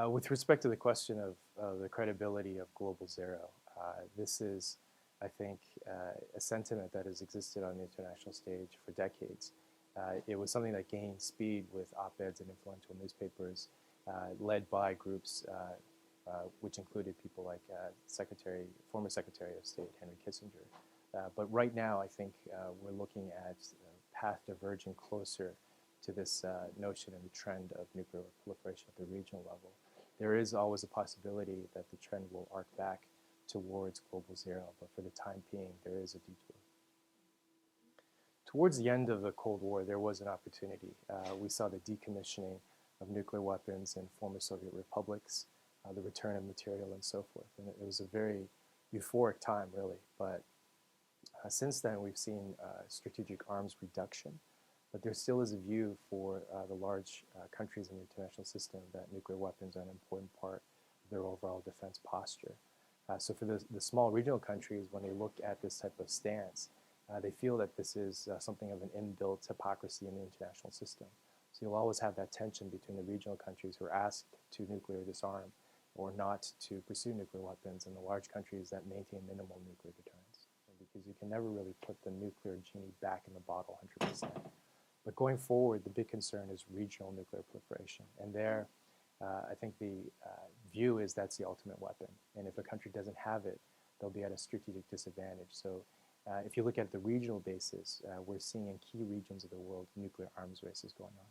With respect to the question of the credibility of Global Zero, this is, I think, a sentiment that has existed on the international stage for decades. It was something that gained speed with op-eds in influential newspapers, led by groups which included people like former Secretary of State Henry Kissinger. But right now, I think we're looking at a path diverging closer to this notion and the trend of nuclear proliferation at the regional level. There is always a possibility that the trend will arc back towards Global Zero, but for the time being, there is a detour. Towards the end of the Cold War, there was an opportunity. We saw the decommissioning of nuclear weapons in former Soviet republics, the return of material, and so forth. And it was a very euphoric time, really. But since then, we've seen strategic arms reduction. But there still is a view for the large countries in the international system that nuclear weapons are an important part of their overall defense posture. So for the small regional countries, when they look at this type of stance, they feel that this is something of an inbuilt hypocrisy in the international system. So you'll always have that tension between the regional countries who are asked to nuclear disarm or not to pursue nuclear weapons, and the large countries that maintain minimal nuclear deterrence. Because you can never really put the nuclear genie back in the bottle 100%. But going forward, the big concern is regional nuclear proliferation. And there, I think the view is that's the ultimate weapon. And if a country doesn't have it, they'll be at a strategic disadvantage. So if you look at the regional basis, we're seeing in key regions of the world nuclear arms races going on.